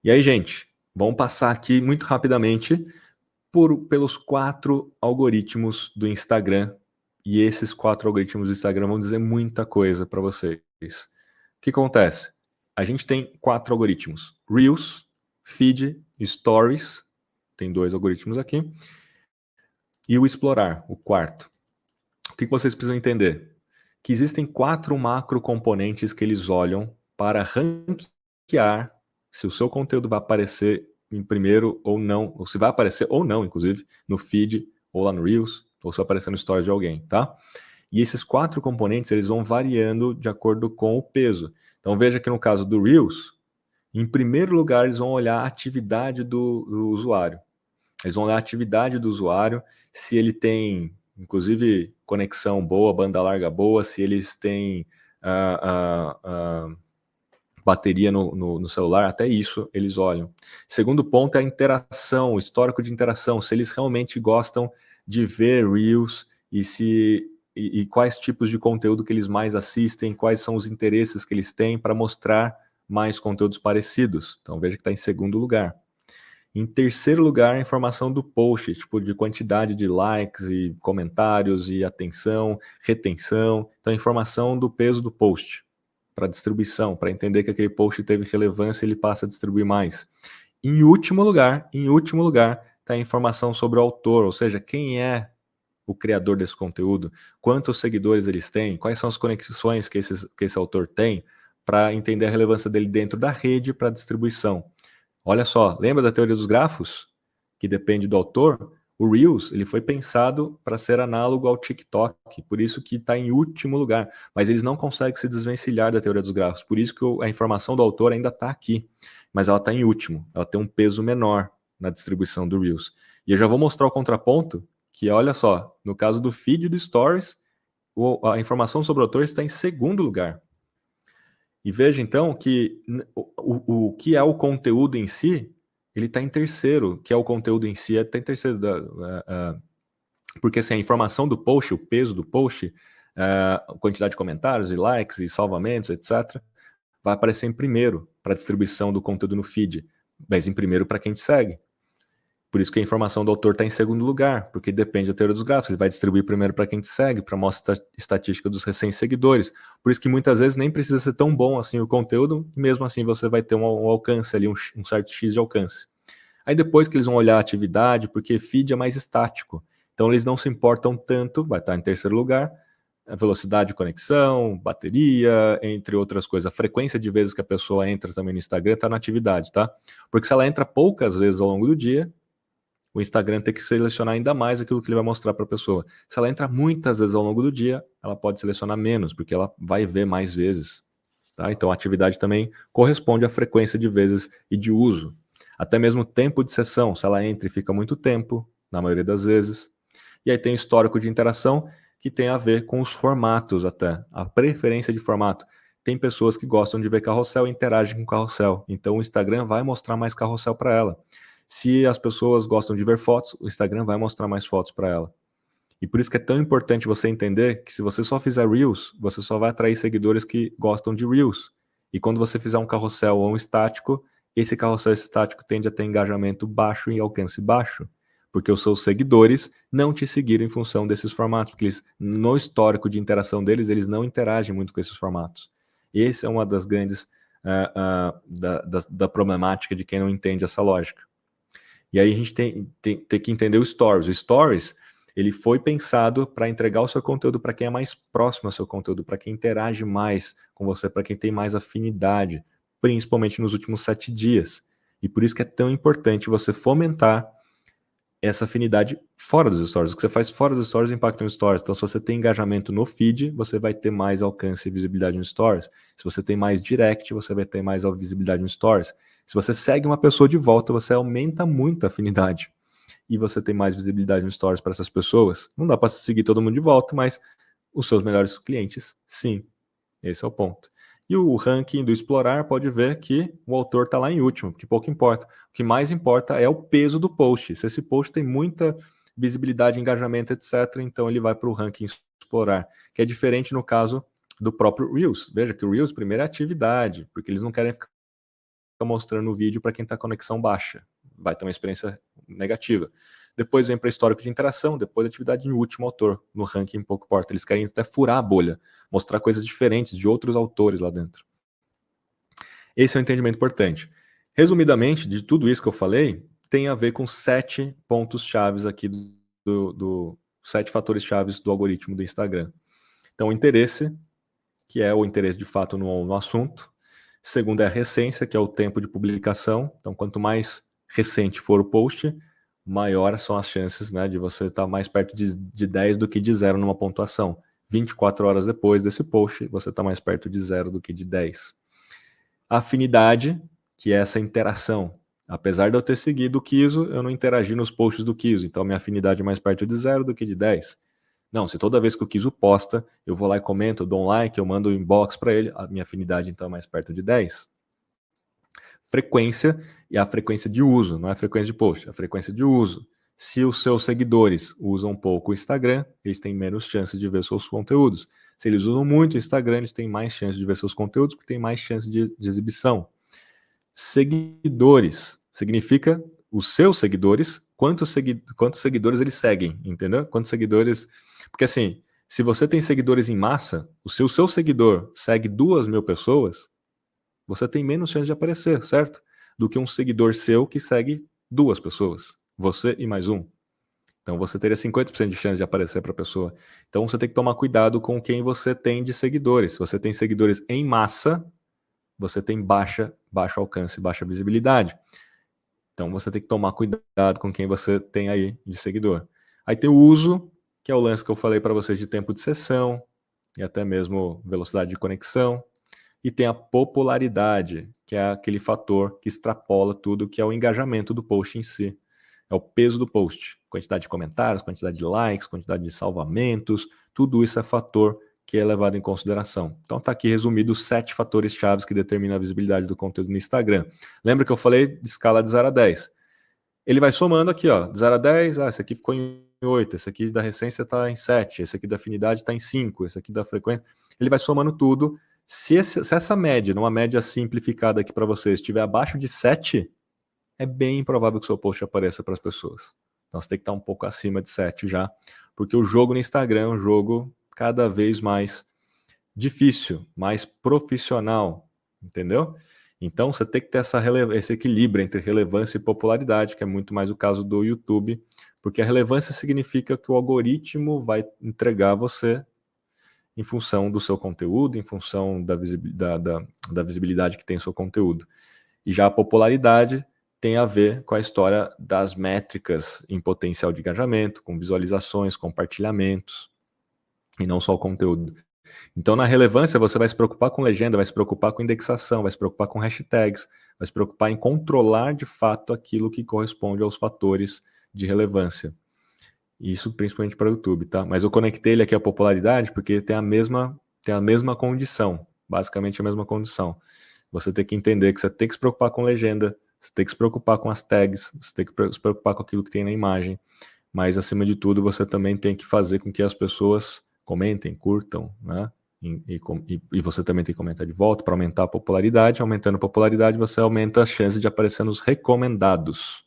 E aí, gente, vamos passar aqui muito rapidamente pelos 4 algoritmos do Instagram. E esses 4 algoritmos do Instagram vão dizer muita coisa para vocês. O que acontece? A gente tem 4 algoritmos: Reels, Feed, Stories, tem 2 algoritmos aqui, e o Explorar, o quarto. O que vocês precisam entender? Que existem 4 macro componentes que eles olham para ranquear se o seu conteúdo vai aparecer em primeiro ou não, ou se vai aparecer ou não, inclusive, no feed, ou lá no Reels, ou se vai aparecer no Stories de alguém, tá? E esses 4 componentes, eles vão variando de acordo com o peso. Então veja que no caso do Reels, em primeiro lugar, eles vão olhar a atividade do usuário. Eles vão olhar a atividade do usuário, se ele tem, inclusive, conexão boa, banda larga boa, se eles têm bateria no celular, até isso eles olham. Segundo ponto é a interação, o histórico de interação, se eles realmente gostam de ver Reels e quais tipos de conteúdo que eles mais assistem, quais são os interesses que eles têm para mostrar mais conteúdos parecidos. Então veja que está em segundo lugar. Em terceiro lugar, a informação do post, tipo de quantidade de likes e comentários e atenção, retenção. Então, a informação do peso do post para distribuição, para entender que aquele post teve relevância e ele passa a distribuir mais. Em último lugar, está a informação sobre o autor, ou seja, quem é o criador desse conteúdo, quantos seguidores eles têm, quais são as conexões que esse autor tem, para entender a relevância dele dentro da rede para distribuição. Olha só, lembra da teoria dos grafos? Que depende do autor? O Reels ele foi pensado para ser análogo ao TikTok, por isso que está em último lugar. Mas eles não conseguem se desvencilhar da teoria dos grafos, por isso que a informação do autor ainda está aqui, mas ela está em último, ela tem um peso menor na distribuição do Reels. E eu já vou mostrar o contraponto, que olha só, no caso do feed e do Stories, a informação sobre o autor está em segundo lugar. E veja então que o que é o conteúdo em si, ele está em terceiro, que é o conteúdo em si, está em terceiro. Porque assim, a informação do post, o peso do post, a quantidade de comentários e likes e salvamentos, etc., vai aparecer em primeiro para a distribuição do conteúdo no feed, mas em primeiro para quem te segue. Por isso que a informação do autor está em segundo lugar, porque depende da teoria dos grafos. Ele vai distribuir primeiro para quem te segue, para a mostra estatística dos recém-seguidores. Por isso que muitas vezes nem precisa ser tão bom assim o conteúdo, e mesmo assim você vai ter um alcance ali, um certo X de alcance. Aí depois que eles vão olhar a atividade, porque feed é mais estático. Então eles não se importam tanto, vai estar em terceiro lugar, a velocidade de conexão, bateria, entre outras coisas. A frequência de vezes que a pessoa entra também no Instagram está na atividade, tá? Porque se ela entra poucas vezes ao longo do dia, o Instagram tem que selecionar ainda mais aquilo que ele vai mostrar para a pessoa. Se ela entra muitas vezes ao longo do dia, ela pode selecionar menos, porque ela vai ver mais vezes. Tá? Então a atividade também corresponde à frequência de vezes e de uso. Até mesmo tempo de sessão, se ela entra e fica muito tempo, na maioria das vezes. E aí tem histórico de interação, que tem a ver com os formatos até, a preferência de formato. Tem pessoas que gostam de ver carrossel e interagem com carrossel. Então o Instagram vai mostrar mais carrossel para ela. Se as pessoas gostam de ver fotos, o Instagram vai mostrar mais fotos para ela. E por isso que é tão importante você entender que se você só fizer Reels, você só vai atrair seguidores que gostam de Reels. E quando você fizer um carrossel ou um estático, esse carrossel estático tende a ter engajamento baixo e alcance baixo. Porque os seus seguidores não te seguiram em função desses formatos. Porque eles, no histórico de interação deles, eles não interagem muito com esses formatos. E essa é uma das grandes da problemática de quem não entende essa lógica. E aí a gente tem que entender o Stories. O Stories, ele foi pensado para entregar o seu conteúdo para quem é mais próximo ao seu conteúdo, para quem interage mais com você, para quem tem mais afinidade, principalmente nos últimos 7 dias. E por isso que é tão importante você fomentar essa afinidade fora dos stories. O que você faz fora dos stories impacta nos stories. Então, se você tem engajamento no feed, você vai ter mais alcance e visibilidade nos stories. Se você tem mais direct, você vai ter mais visibilidade nos stories. Se você segue uma pessoa de volta, você aumenta muito a afinidade. E você tem mais visibilidade nos stories para essas pessoas. Não dá para seguir todo mundo de volta, mas os seus melhores clientes, sim. Esse é o ponto. E o ranking do Explorar pode ver que o autor está lá em último, que pouco importa. O que mais importa é o peso do post. Se esse post tem muita visibilidade, engajamento, etc., então ele vai para o ranking Explorar, que é diferente no caso do próprio Reels. Veja que o Reels primeiro é atividade, porque eles não querem ficar mostrando o vídeo para quem está conexão baixa. Vai ter uma experiência negativa. Depois vem para histórico de interação, depois atividade no último autor, no ranking pouco importa. Eles querem até furar a bolha, mostrar coisas diferentes de outros autores lá dentro. Esse é um entendimento importante. Resumidamente, de tudo isso que eu falei, tem a ver com 7 pontos chaves aqui 7 fatores chaves do algoritmo do Instagram. Então, o interesse, que é o interesse de fato no assunto. Segundo é a recência, que é o tempo de publicação. Então, quanto mais recente for o post, maior são as chances, né, de você estar mais perto de 10 do que de 0 numa pontuação. 24 horas depois desse post, você está mais perto de 0 do que de 10. Afinidade, que é essa interação. Apesar de eu ter seguido o Kiso, eu não interagi nos posts do Kiso, então minha afinidade é mais perto de 0 do que de 10. Não, se toda vez que o Kiso posta, eu vou lá e comento, eu dou um like, eu mando um inbox para ele, a minha afinidade então é mais perto de 10. Frequência, e a frequência de uso, não é a frequência de post, é a frequência de uso. Se os seus seguidores usam pouco o Instagram, eles têm menos chances de ver seus conteúdos. Se eles usam muito o Instagram, eles têm mais chances de ver seus conteúdos, porque tem mais chances de exibição. Seguidores significa os seus seguidores, quantos seguidores eles seguem, entendeu? Quantos seguidores... Porque assim, se você tem seguidores em massa, se o seu seguidor segue 2.000 pessoas, você tem menos chance de aparecer, certo? Do que um seguidor seu que segue 2 pessoas, você e mais um. Então você teria 50% de chance de aparecer para a pessoa. Então você tem que tomar cuidado com quem você tem de seguidores. Se você tem seguidores em massa, você tem baixo alcance, baixa visibilidade. Então você tem que tomar cuidado com quem você tem aí de seguidor. Aí tem o uso, que é o lance que eu falei para vocês de tempo de sessão, e até mesmo velocidade de conexão. E tem a popularidade, que é aquele fator que extrapola tudo, que é o engajamento do post em si. É o peso do post. Quantidade de comentários, quantidade de likes, quantidade de salvamentos, tudo isso é fator que é levado em consideração. Então está aqui resumido os 7 fatores chaves que determinam a visibilidade do conteúdo no Instagram. Lembra que eu falei de escala de 0 a 10? Ele vai somando aqui, ó, de 0 a 10, esse aqui ficou em 8, esse aqui da recência está em 7, esse aqui da afinidade está em 5, esse aqui da frequência. Ele vai somando tudo. Se essa média, numa média simplificada aqui para vocês, estiver abaixo de 7, é bem improvável que o seu post apareça para as pessoas. Então você tem que estar um pouco acima de 7 já, porque o jogo no Instagram é um jogo cada vez mais difícil, mais profissional, entendeu? Então você tem que ter esse equilíbrio entre relevância e popularidade, que é muito mais o caso do YouTube, porque a relevância significa que o algoritmo vai entregar você em função do seu conteúdo, em função da visibilidade que tem o seu conteúdo. E já a popularidade tem a ver com a história das métricas em potencial de engajamento, com visualizações, compartilhamentos, e não só o conteúdo. Então, na relevância, você vai se preocupar com legenda, vai se preocupar com indexação, vai se preocupar com hashtags, vai se preocupar em controlar de fato aquilo que corresponde aos fatores de relevância. Isso principalmente para o YouTube, tá? Mas eu conectei ele aqui à popularidade porque tem a mesma condição, basicamente a mesma condição. Você tem que entender que você tem que se preocupar com legenda, você tem que se preocupar com as tags, você tem que se preocupar com aquilo que tem na imagem, mas acima de tudo você também tem que fazer com que as pessoas comentem, curtam, né? E você também tem que comentar de volta para aumentar a popularidade. Aumentando a popularidade, você aumenta as chances de aparecer nos recomendados.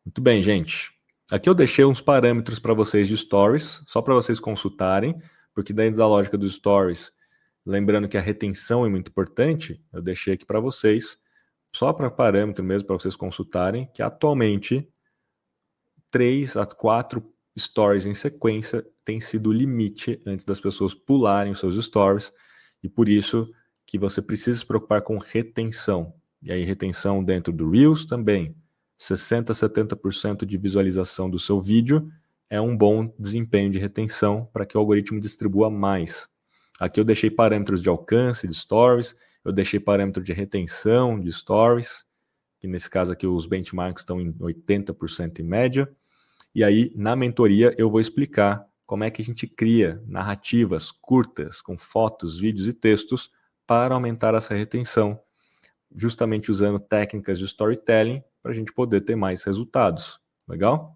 Muito bem, gente. Aqui eu deixei uns parâmetros para vocês de stories, só para vocês consultarem, porque dentro da lógica dos stories, lembrando que a retenção é muito importante, eu deixei aqui para vocês, só para parâmetro mesmo, para vocês consultarem, que atualmente 3 a 4 stories em sequência tem sido o limite antes das pessoas pularem os seus stories, e por isso que você precisa se preocupar com retenção. E aí retenção dentro do Reels também. 60% a 70% de visualização do seu vídeo é um bom desempenho de retenção para que o algoritmo distribua mais. Aqui eu deixei parâmetros de alcance de stories, eu deixei parâmetro de retenção de stories, que nesse caso aqui os benchmarks estão em 80% em média. E aí, na mentoria, eu vou explicar como é que a gente cria narrativas curtas, com fotos, vídeos e textos, para aumentar essa retenção, justamente usando técnicas de storytelling, para a gente poder ter mais resultados. Legal?